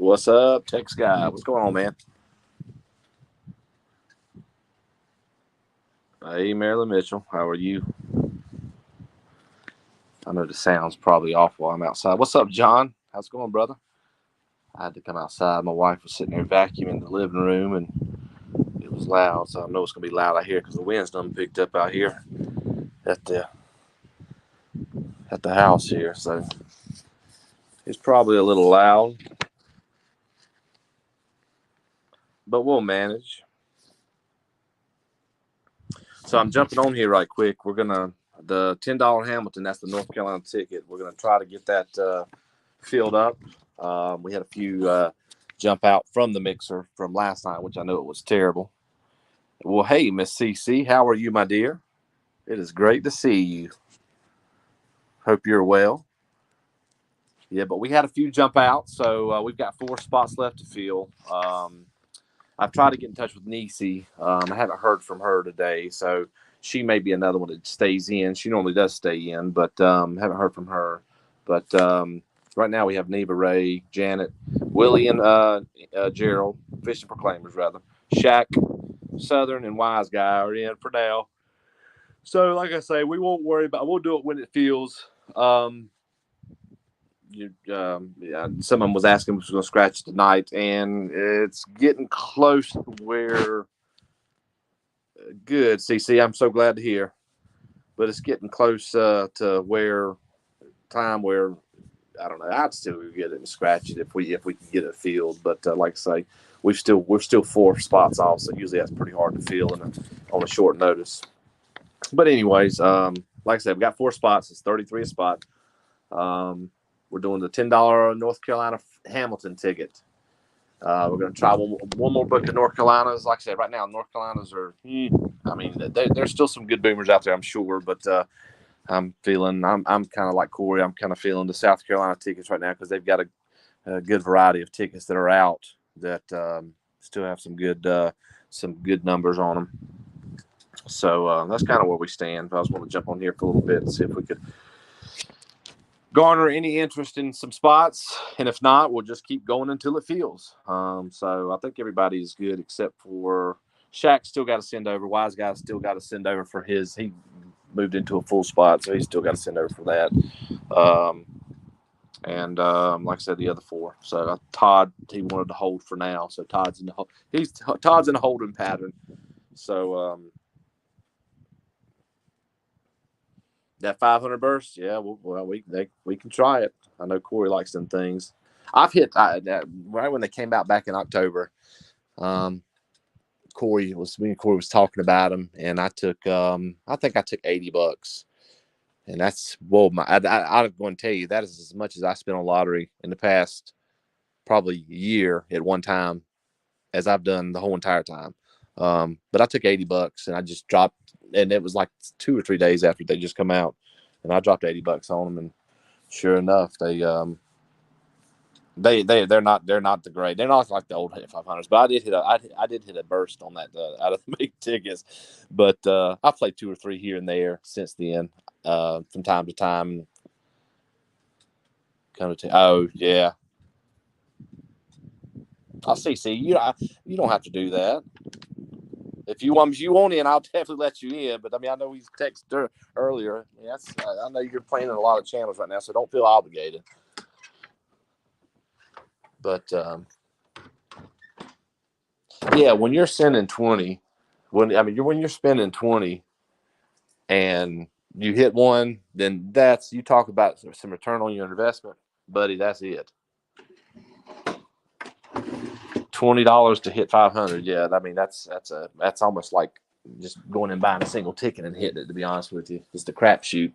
What's up, Tech Guy? What's going on, man? Hey, Marilyn Mitchell. How are you? I know the sound's probably awful. I'm outside. What's up, John? How's it going, brother? I had to come outside. My wife was sitting there vacuuming the living room, and it was loud, so I know it's going to be loud out here because the wind's done picked up out here at the house here. So it's probably a little loud, but we'll manage. So I'm jumping on here right quick. We're gonna the $10 Hamilton. That's the North Carolina ticket. We're gonna try to get that filled up. We had a few jump out from the mixer from last night, which I know it was terrible. Well, hey, Miss CC, how are you, my dear? It is great to see you. Hope you're well. Yeah, but we had a few jump out, so we've got 4 spots left to fill. I've tried to get in touch with Nisi. I haven't heard from her today, so she may be another one that stays in. She normally does stay in, but haven't heard from her. But right now we have Neva Ray, Janet, Willie, and Gerald, Fishing Proclaimers, rather. Shaq, Southern, and Wise Guy are in for now. So, like I say, we won't worry about it. We'll do it when it feels. Yeah, someone was asking if we was going to scratch tonight, and it's getting close to where. Good, CC. I'm so glad to hear. But it's getting close to where I don't know. I'd still get it and scratch it if we can get it filled. But like I say, we're still 4 spots off, so usually that's pretty hard to fill on a short notice. But anyways, like I said, we got 4 spots. It's 33 a spot. We're doing the $10 North Carolina Hamilton ticket. We're going to try one more book of North Carolinas. Like I said, right now, North Carolinas are, I mean, there's still some good boomers out there, I'm sure, but I'm kind of like Corey. I'm kind of feeling the South Carolina tickets right now because they've got a good variety of tickets that are out that still have some good numbers on them. So that's kind of where we stand. I was going to jump on here for a little bit and see if we could garner any interest in some spots, and if not, we'll just keep going until it fills. So I think everybody is good except for Shaq. Still got to send over. Wise Guy still got to send over for his. He moved into a full spot, so he's still got to send over for that. And like I said, the other 4. So Todd, he wanted to hold for now. So Todd's in a holding pattern. So that 500 burst, yeah, we can try it. I know Corey likes them things. I've hit right when they came out back in October. Corey was talking about them, and I took I think I took $80, and that's I'm going to tell you that is as much as I spent on lottery in the past probably year at one time as I've done the whole entire time. But I took $80 and I just dropped. And it was like 2 or 3 days after they just come out, and I dropped $80 on them. And sure enough, they're not the great. They're not like the old 500s. But I did hit a burst on that out of the big tickets. But I played 2 or 3 here and there since then, from time to time. Oh yeah, I'll see. You don't have to do that. If you want in, I'll definitely let you in. But I mean, I know he's texted earlier. Yes, I know you're playing in a lot of channels right now, so don't feel obligated. But yeah, when you're sending 20, when you're spending 20, and you hit one, then you talk about some return on your investment, buddy. That's it. $20 to hit 500. Yeah, I mean that's almost like just going and buying a single ticket and hitting it. To be honest with you, it's the crapshoot.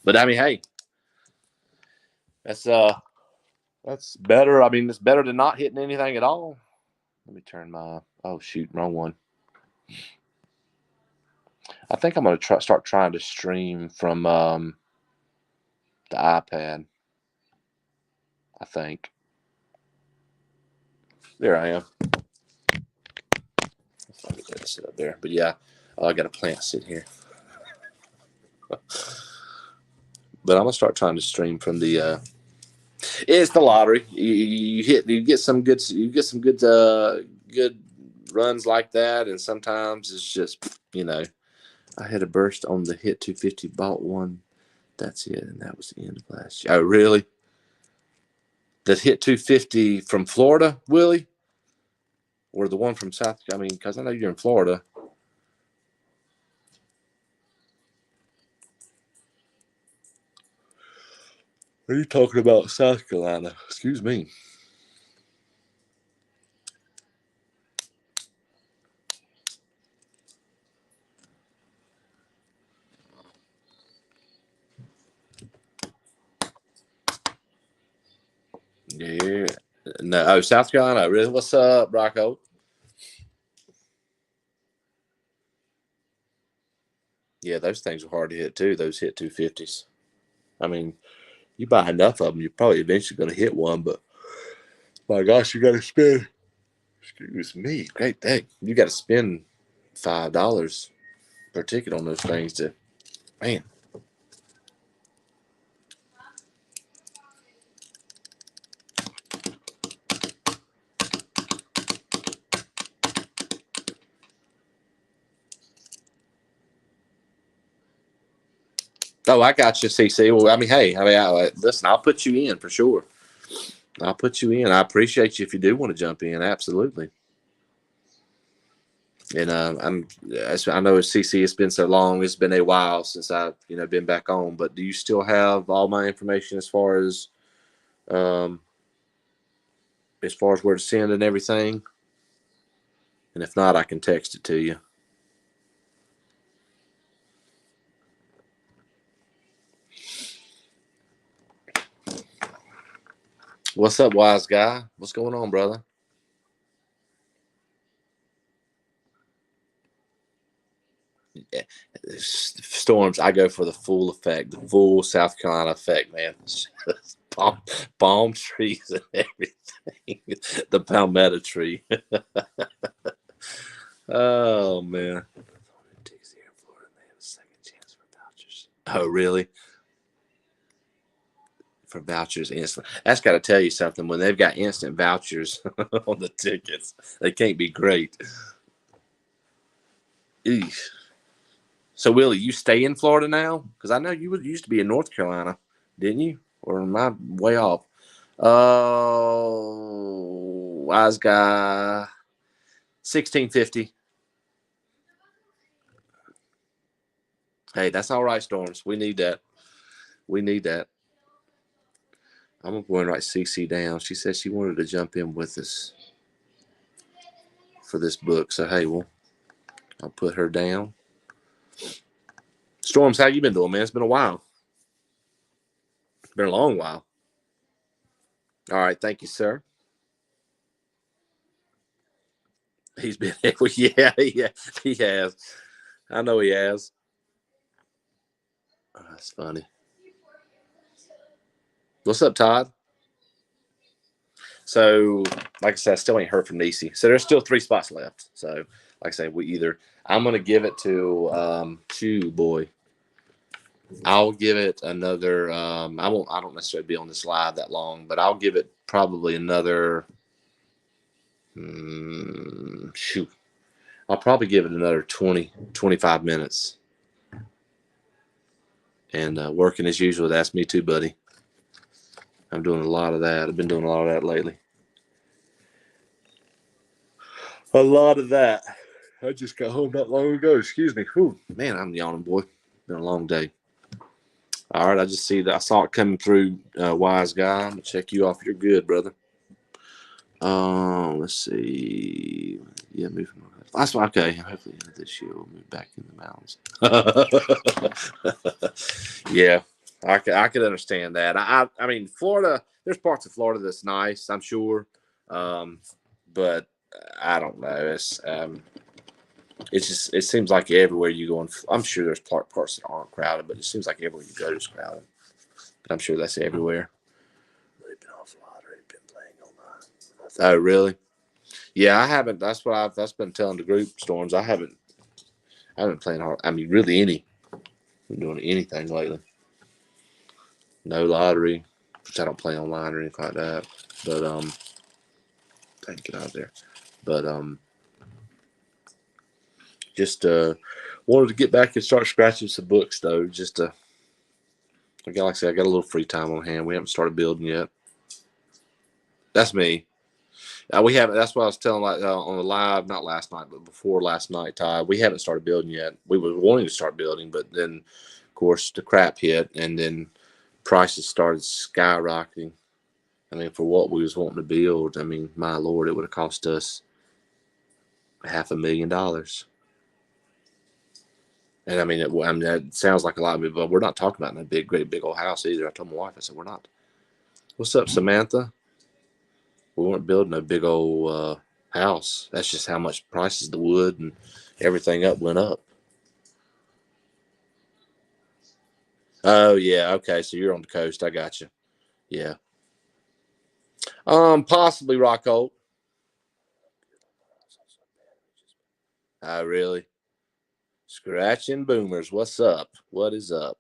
But I mean, hey, that's better. I mean, it's better than not hitting anything at all. Let me turn my wrong one. I think I'm going to start trying to stream from the iPad. I think. There I am. If I get that to sit up there. But yeah, I got a plant sit here. But I'm going to start trying to stream from the It's the lottery. You get some good good runs like that, and sometimes it's just I had a burst on the hit 250, bought one. That's it, and that was the end of last year. Oh, really? That hit 250 from Florida, Willie, or the one from South? I mean, because I know you're in Florida. Are you talking about South Carolina? Excuse me. Yeah. No. Oh, South Carolina. Really? What's up, Rocco? Yeah, those things are hard to hit too. Those hit 250s. I mean, you buy enough of them, you're probably eventually going to hit one. But my gosh, you got to spend. Excuse me. Great day. You got to spend $5 per ticket on those things to man. Oh, I got you, CC. Well, I mean, hey, listen, I'll put you in for sure. I'll put you in. I appreciate you if you do want to jump in. Absolutely. And I know CC. It's been so long. It's been a while since I've been back on. But do you still have all my information um, as far as where to send and everything? And if not, I can text it to you. What's up, wise guy? What's going on, brother? Yeah. Storms, I go for the full effect, the full South Carolina effect, man. palm, palm trees and everything. The palmetto tree. Oh, man. Oh, really? For vouchers instant. That's got to tell you something. When they've got instant vouchers on the tickets, they can't be great. Eesh. So, Willie, you stay in Florida now? Because I know you used to be in North Carolina, didn't you? Or am I way off? Oh, wise guy, 1650. Hey, that's all right, Storms. We need that. We need that. I'm going to go and write CC down. She said she wanted to jump in with us for this book. So, hey, I'll put her down. Storms, how you been doing, man? It's been a while. It's been a long while. All right. Thank you, sir. He's been, yeah, he has. I know he has. Oh, that's funny. What's up, Todd? So, like I said, I still ain't heard from Nisi. So there's still 3 spots left. So, like I say, I'm gonna give it to boy. I'll give it another. I don't necessarily be on this live that long, but I'll give it probably another. Shoot, I'll probably give it another 20, 25 minutes. And working as usual. That's me too, buddy. I'm doing a lot of that. I've been doing a lot of that lately. A lot of that. I just got home not long ago. Excuse me. Whew. Man, I'm yawning, boy. Been a long day. All right, I saw it coming through, wise guy. I'm gonna check you off. You're good, brother. Let's see. Yeah, move. That's why. Okay, hopefully this year we'll move back in the mountains. Yeah, I could understand that. I mean, Florida. There's parts of Florida that's nice, I'm sure, but I don't know. It's just it seems like everywhere you go, I'm sure there's parts that aren't crowded, but it seems like everywhere you go is crowded. But I'm sure that's everywhere. Really been off lottery, been playing online. Oh, really? Yeah, I haven't. That's been telling the group, Storms. I haven't playing hard. I mean, really been doing anything lately. No lottery. which I don't play online or anything like that. But I can get out of there. But just wanted to get back and start scratching some books though. Just to, like I said, I got a little free time on hand. We haven't started building yet. That's me. We haven't. That's what I was telling on the live, not last night, but before last night, Ty. We haven't started building yet. We were wanting to start building, but then, of course, the crap hit, and then prices started skyrocketing. I mean, for what we was wanting to build, I mean, my Lord, it would have cost us $500,000. And I mean, that sounds like a lot, but we're not talking about in a great big old house either. I told my wife, I said, we're not. What's up, Samantha? We weren't building a big old house. That's just how much prices the wood and everything went up. Oh yeah, okay. So you're on the coast. I got you. Yeah. Possibly Rockhold. Oh really? Scratching boomers. What's up? What is up?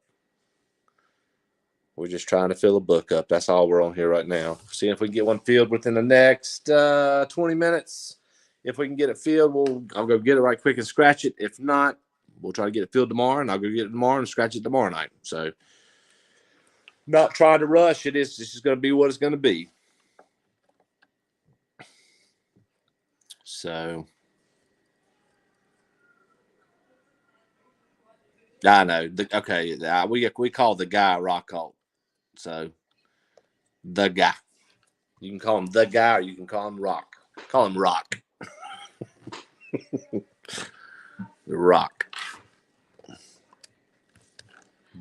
We're just trying to fill a book up. That's all we're on here right now. Seeing if we can get one filled within the next 20 minutes. If we can get it filled, I'll go get it right quick and scratch it. If not, we'll try to get it filled tomorrow, and I'll go get it tomorrow and scratch it tomorrow night. So, not trying to rush it. It's just going to be what it's going to be. So, I know. Okay, we call the guy Rockhold. So, the guy. You can call him the guy, or you can call him Rock. Call him Rock. The Rock.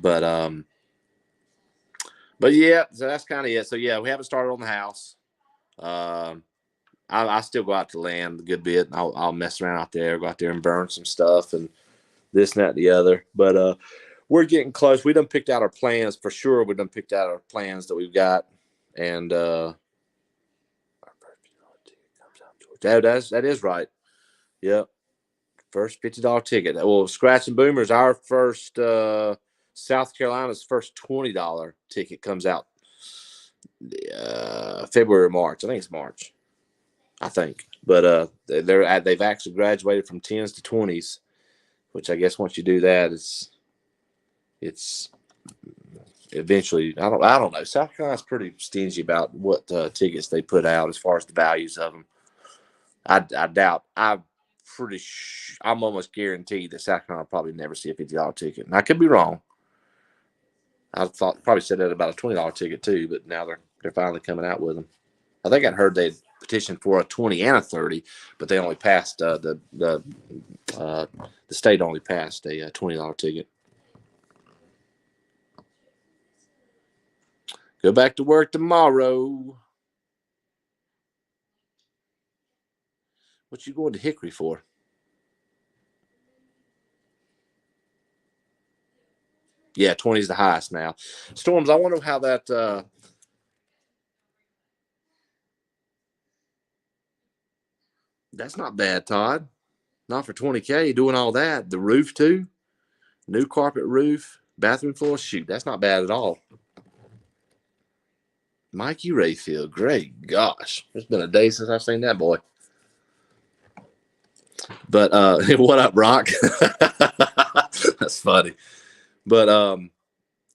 But yeah, so that's kind of it. So yeah, we haven't started on the house. I still go out to land a good bit. I'll mess around out there, go out there and burn some stuff and this and that and the other. But we're getting close. We done picked out our plans for sure. We done picked out our plans that we've got, and that is right. Yep, first $50 ticket. Well, Scratch and Boomers, our first South Carolina's first $20 ticket comes out February or March. I think it's March. I think, but they've actually graduated from 10s to 20s, which I guess once you do that, it's eventually I don't know. South Carolina's pretty stingy about what tickets they put out as far as the values of them. I doubt. I'm almost guaranteed that South Carolina will probably never see a $50 ticket. And I could be wrong. I thought probably said that about a $20 ticket too, but now they're finally coming out with them. I think I heard they petitioned for a 20 and a 30, but they only passed the state only passed a $20 ticket. Go back to work tomorrow. What you going to Hickory for? Yeah, 20 is the highest now. Storms, I wonder how that that's not bad, Todd. Not for 20K doing all that. The roof too. New carpet roof, bathroom floor. Shoot, that's not bad at all. Mikey Rayfield, great gosh. It's been a day since I've seen that boy. But what up, Rock? That's funny. But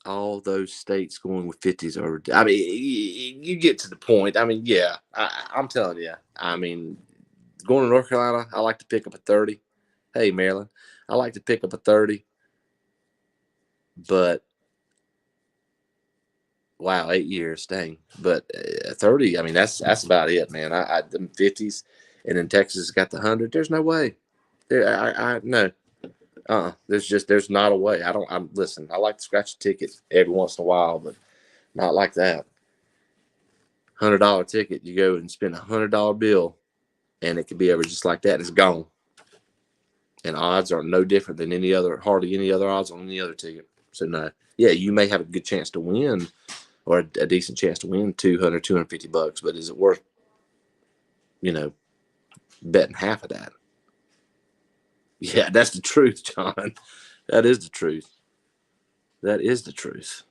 all those states going with 50s are, I mean, you get to the point. I mean, yeah, I'm telling you. I mean, going to North Carolina, I like to pick up a 30. Hey, Maryland, I like to pick up a 30. But wow, 8 years, dang. But 30, I mean, that's about it, man. Them 50s, and then Texas got the 100. There's no way. No. There's not a way. Listen, I like to scratch a ticket every once in a while, but not like that. $100 ticket, you go and spend $100 bill, and it could be ever just like that. It's gone. And odds are no different than hardly any other odds on any other ticket. So no, yeah, you may have a good chance to win, or a decent chance to win $250, but is it worth, betting half of that? Yeah, that's the truth, John. That is the truth. That is the truth.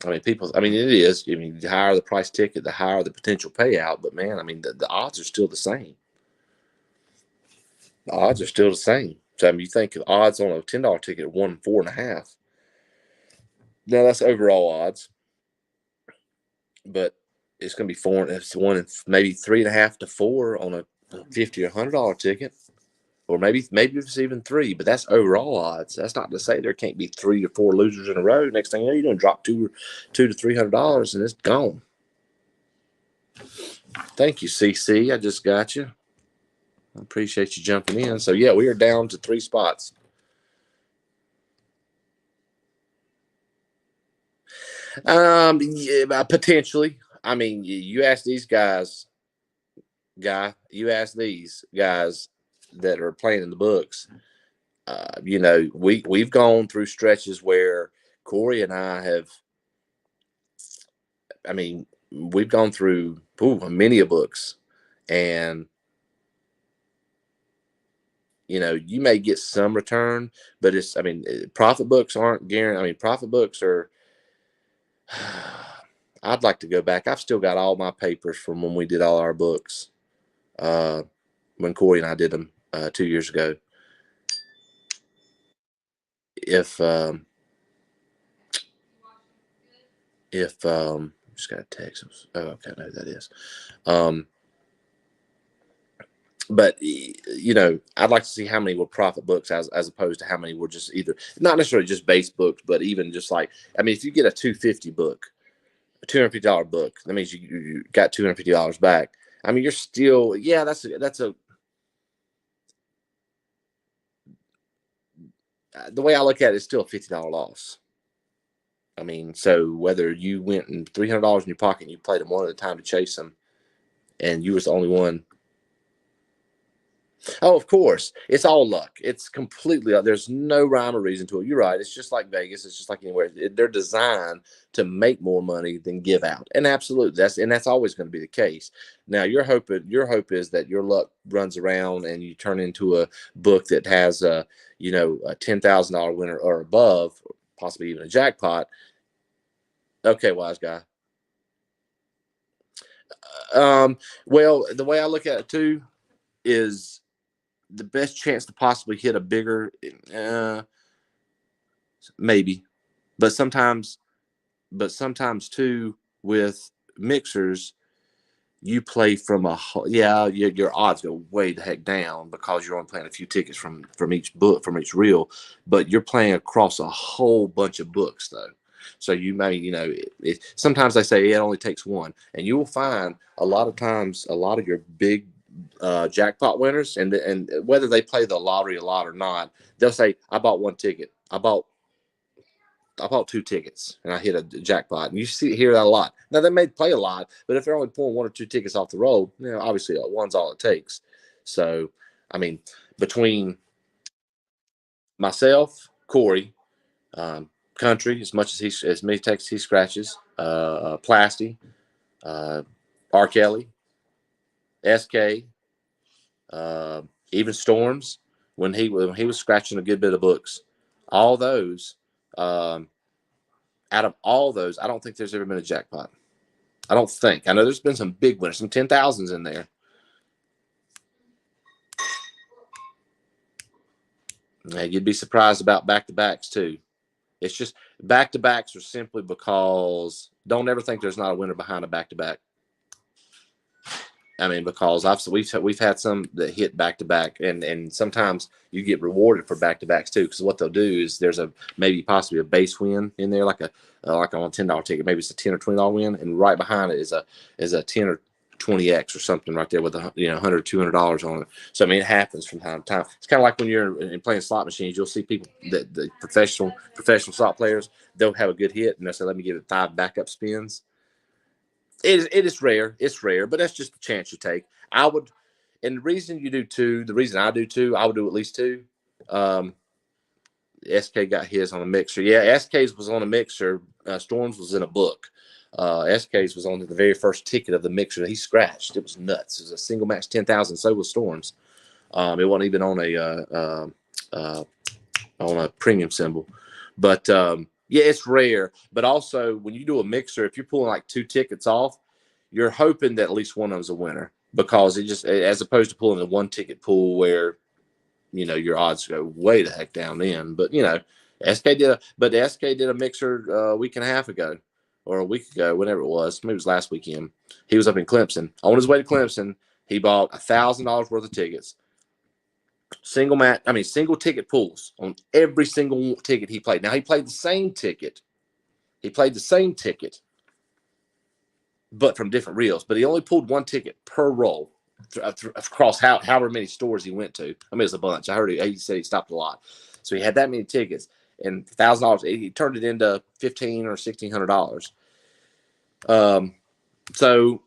I mean, I mean, it is. I mean, the higher the price ticket, the higher the potential payout. But man, I mean, the odds are still the same. The odds are still the same. So I mean, you think of odds on a $10 ticket at 1-4.5. Now that's overall odds, but it's going to be four. It's one, maybe 3.5 to 4 on a $50 or $100 ticket, or maybe it's even 3. But that's overall odds. That's not to say there can't be 3 to 4 losers in a row. Next thing you know, you're going to drop two to $300, and it's gone. Thank you, CC. I just got you. I appreciate you jumping in. So yeah, we are down to 3 spots. Yeah, potentially. I mean, you ask these guys, you ask these guys that are playing in the books. You know, we've gone through stretches where Corey and I have. I mean, we've gone through many a books, and you know, you may get some return, but it's. I mean, profit books aren't guaranteed. I mean, profit books are. I'd like to go back. I've still got all my papers from when we did all our books. When Corey and I did them 2 years ago. If just got a text. Oh, okay, I know who that is. But you know, I'd like to see how many were profit books as opposed to how many were just either not necessarily just base books, but even just like, I mean, if you get a $250 book, a $250 book, that means you got $250 back. I mean, you're still, yeah, that's a the way I look at it, it's still a $50 loss. I mean, so whether you went and $300 in your pocket and you played them one at a time to chase them, and you was the only one. Oh, of course, it's all luck. It's completely. There's no rhyme or reason to it. You're right. It's just like Vegas. It's just like anywhere. They're designed to make more money than give out, and absolutely, that's always going to be the case. Now, your hope is that your luck runs around and you turn into a book that has a $10,000 winner or above, possibly even a jackpot. Okay, wise guy. Well, the way I look at it too is the best chance to possibly hit a bigger, maybe, but sometimes too with mixers, you play from your odds go way the heck down because you're only playing a few tickets from each book, from each reel, but you're playing across a whole bunch of books though. So you may, sometimes they say it only takes one, and you will find a lot of times a lot of your big jackpot winners, and whether they play the lottery a lot or not, they'll say, I bought 1 ticket, I bought 2 tickets, and I hit a jackpot. And you hear that a lot. Now they may play a lot, but if they're only pulling 1 or 2 tickets off the road, obviously one's all it takes. So, I mean, between myself, Corey, Country, as many texts he scratches, Plasty, R. Kelly, SK, even Storms, when he was scratching a good bit of books, all those, out of all those, I don't think there's ever been a jackpot. I don't think. I know there's been some big winners, some 10,000s in there. Yeah, you'd be surprised about back-to-backs too. It's just back-to-backs are simply because don't ever think there's not a winner behind a back-to-back. I mean, because we've had some that hit back to back, and sometimes you get rewarded for back to backs too. Because what they'll do is there's maybe possibly a base win in there, like on a $10 ticket, maybe it's a $10 or $20 win, and right behind it is a 10 or 20x or something right there with $100 $200 on it. So I mean, it happens from time to time. It's kind of like when you're playing slot machines. You'll see people that the professional slot players, they'll have a good hit and they'll say, "Let me give it 5 backup spins." It is rare. It's rare, but that's just the chance you take. I would, and the reason I do 2, I would do at least 2. SK got his on a mixer. Yeah, SK's was on a mixer. Storms was in a book. SK's was on the very first ticket of the mixer. He scratched. It was nuts. It was a single match 10,000. So was Storms. It wasn't even on a premium symbol, but Yeah, it's rare. But also, when you do a mixer, if you're pulling like 2 tickets off, you're hoping that at least one of them's a winner, because it just, as opposed to pulling a 1 ticket pool where, your odds go way the heck down then. But, the SK did a mixer a week and a half ago, or a week ago, whenever it was. Maybe it was last weekend. He was up in Clemson. On his way to Clemson, he bought $1,000 worth of tickets. Single ticket pools on every single ticket he played. Now, he played the same ticket. But from different reels. But he only pulled 1 ticket per roll across however many stores he went to. I mean, it's a bunch. I heard he said he stopped a lot. So he had that many tickets, and $1,000. He turned it into $1,500 or $1,600. So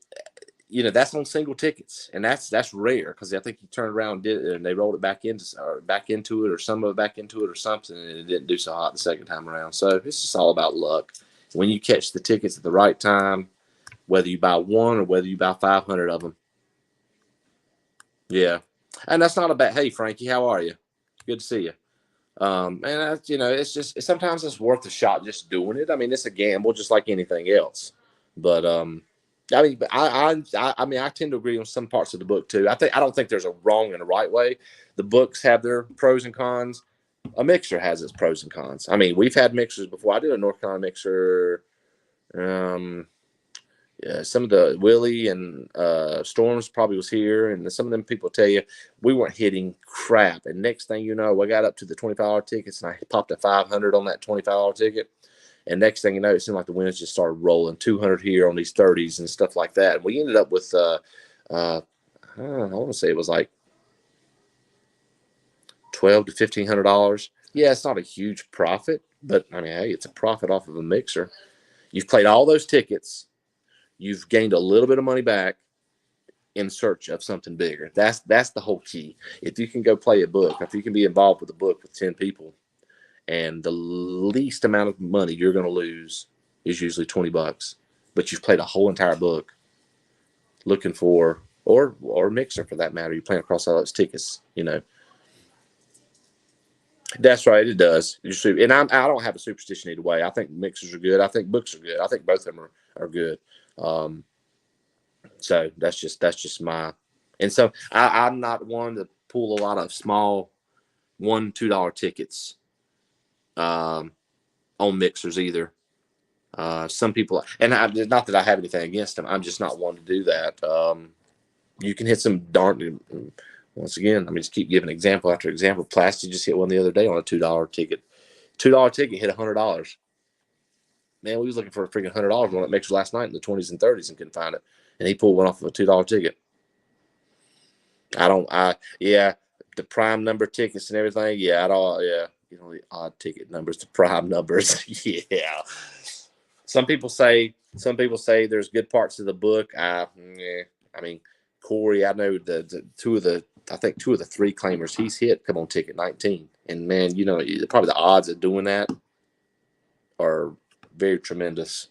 that's on single tickets, and that's rare, because I think he turned around and did it, and they rolled it back into it, or some of it back into it, or something, and it didn't do so hot the second time around. So it's just all about luck. When you catch the tickets at the right time, whether you buy one or whether you buy 500 of them. Yeah. And that's not a bad, hey, Frankie, how are you? Good to see you. And it's just, sometimes it's worth a shot just doing it. I mean, it's a gamble just like anything else. But, I tend to agree on some parts of the book too. I don't think there's a wrong and a right way. The books have their pros and cons. A mixer has its pros and cons. I mean, we've had mixers before. I did a North Carolina mixer, some of the Willie and Storms probably was here, and some of them people tell you we weren't hitting crap. And next thing you know, we got up to the $25 tickets, and I popped a 500 on that $25 ticket. And next thing you know, it seemed like the winners just started rolling 200 here on these 30s and stuff like that. And we ended up with, I want to say it was like $1,200 to $1,500. Yeah, it's not a huge profit, but I mean, hey, it's a profit off of a mixer. You've played all those tickets. You've gained a little bit of money back in search of something bigger. That's the whole key. If you can go play a book, if you can be involved with a book with 10 people, and the least amount of money you're going to lose is usually $20, but you've played a whole entire book looking for, or mixer for that matter, you're playing across all those tickets, That's right, it does. And I don't have a superstition either way. I think mixers are good. I think books are good. I think both of them are good. So that's just my, and so I'm not one to pull a lot of small $1, $2 tickets on mixers either. Some people, and not that I have anything against them, I'm just not one to do that. You can hit some darn, once again, just keep giving example after example. Plastic just hit one the other day on a $2 ticket. $2 ticket hit $100. Man, we was looking for a freaking $100 on that mixer last night in the 20s and 30s and couldn't find it. And he pulled one off of a $2 ticket. The prime number tickets and everything. Yeah, the odd ticket numbers, the prime numbers. Yeah. Some people say there's good parts of the book. Corey, I know two of the 3 claimers he's hit come on ticket 19. And man, probably the odds of doing that are very tremendous.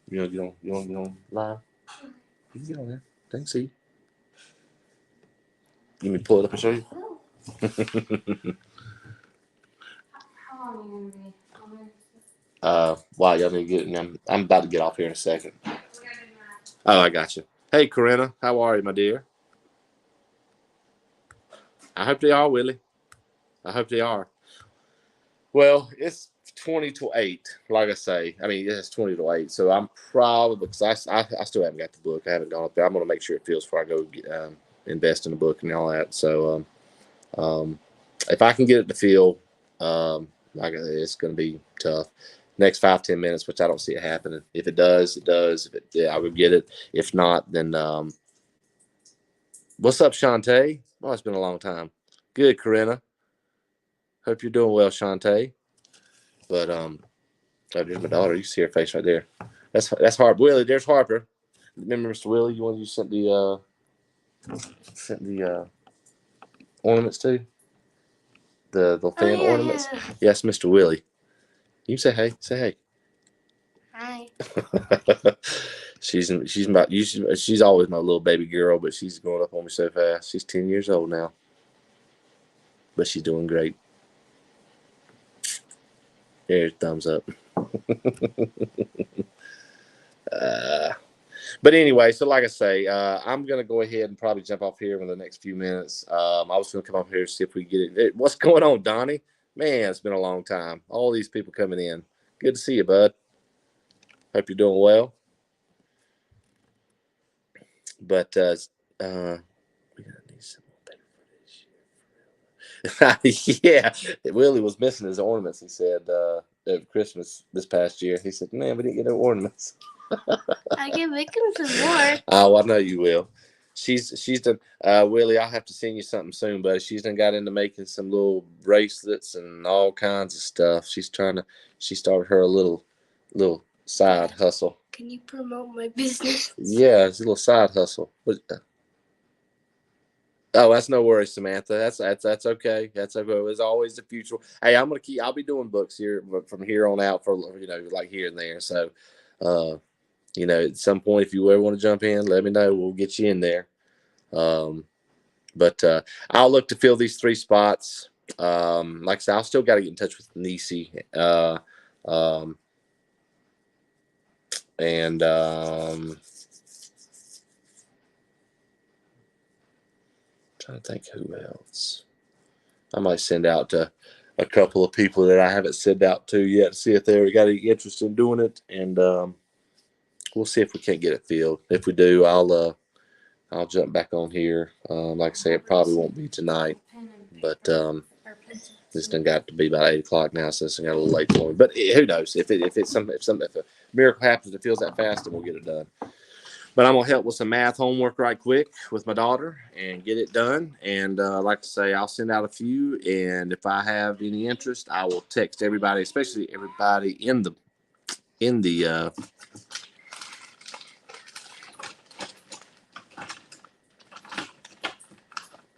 You don't live? You can get on there. Thanks, see. You me pull it up and show you? Wow, y'all need to get. I'm about to get off here in a second. Oh, I got you. Hey, Corinna, how are you, my dear? I hope they are, Willie. I hope they are. Well, it's 20 to 8, like I say. It's 20 to 8, so I'm probably, because I still haven't got the book. I haven't gone up there. I'm going to make sure it feels before I go invest in the book and all that. So if I can get it to feel, it's going to be tough. Next 5-10 minutes, which I don't see it happening. If it does, it does. I would get it. If not, then what's up, Shantae? Oh, it's been a long time. Good, Corinna. Hope you're doing well, Shantae. But there's my daughter. You see her face right there. That's Harper. Willie, there's Harper. Remember Mr. Willie? You sent the ornaments to? The fan ornaments? Yeah. Yes, Mr. Willie. You say hey. Say hey. Hi. She's always my little baby girl, but she's growing up on me so fast. She's 10 years old now, but she's doing great. Here's thumbs up. But anyway, so like I say, I'm going to go ahead and probably jump off here in the next few minutes. I was going to come up here and see if we get it. What's going on, Donnie? Man, it's been a long time. All these people coming in. Good to see you, bud. Hope you're doing well. But we gotta need some more better footage. Yeah, Willie was missing his ornaments. He said at Christmas this past year. He said, "Man, we didn't get no ornaments." I can make him some more. Oh, I know you will. She's done. Willie, I'll have to send you something soon, but she's done got into making some little bracelets and all kinds of stuff. She started her little side hustle. Can you promote my business? Yeah, it's a little side hustle. Oh, that's no worries, Samantha. That's okay. That's okay. It's always the future. Hey, I'll be doing books here from here on out for like here and there. So, at some point, if you ever want to jump in, let me know. We'll get you in there. But I'll look to fill these 3 spots. Like I said, I'll still got to get in touch with Nisi. Trying to think who else. I might send out to a couple of people that I haven't sent out to yet to see if they got any interest in doing it, and we'll see if we can't get it filled. If we do, I'll jump back on here. Like I say, it probably won't be tonight, but this done got to be about 8 o'clock now, so it's got a little late for me. But who knows? If a miracle happens, it feels that fast, then we'll get it done. But I'm gonna help with some math homework right quick with my daughter and get it done. And like I say, I'll send out a few. And if I have any interest, I will text everybody, especially everybody in the.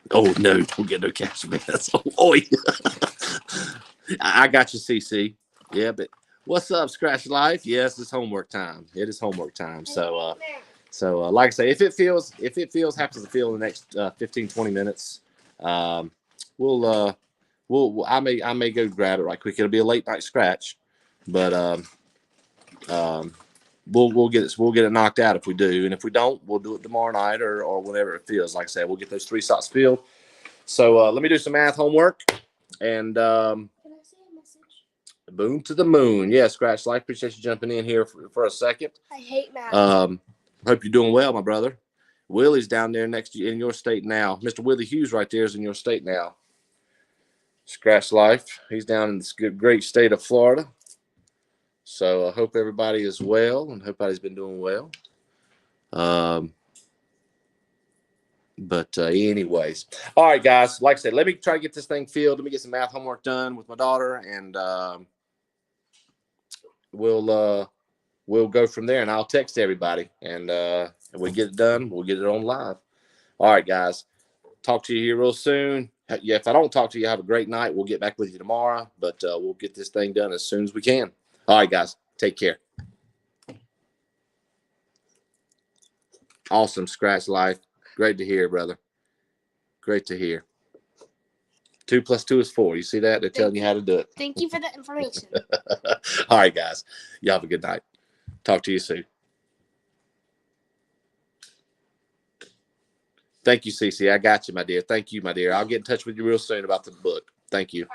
Oh no, we'll get no cash advance. Oh, I got you, CC. Yeah, but what's up, Scratch Life? Yes, it's homework time. It is homework time. So, like I say, if it feels happens to feel in the next 15, 20 minutes, I may go grab it right quick. It'll be a late night scratch, but we'll get it knocked out if we do, and if we don't, we'll do it tomorrow night or whenever it feels. Like I said, we'll get those 3 slots filled. So let me do some math homework, and Can I see a message? boom to the moon. Yeah, Scratch Life. Appreciate you jumping in here for a second. I hate math. Hope you're doing well, my brother. Willie's down there next to you in your state now. Mr. Willie Hughes right there is in your state now. Scratch Life. He's down in this great state of Florida. So I hope everybody is well and hope everybody's been doing well. But anyways, all right, guys. Like I said, let me try to get this thing filled. Let me get some math homework done with my daughter, and we'll go from there. And I'll text everybody, and if we get it done, we'll get it on live. All right, guys. Talk to you here real soon. Yeah, if I don't talk to you, have a great night. We'll get back with you tomorrow, but we'll get this thing done as soon as we can. All right, guys. Take care. Awesome, Scratch Life. Great to hear, brother. Great to hear. 2 + 2 is 4. You see that? They're telling you how to do it. Thank you for the information. All right, guys. You have a good night. Talk to you soon. Thank you, Cece. I got you, my dear. Thank you, my dear. I'll get in touch with you real soon about the book. Thank you.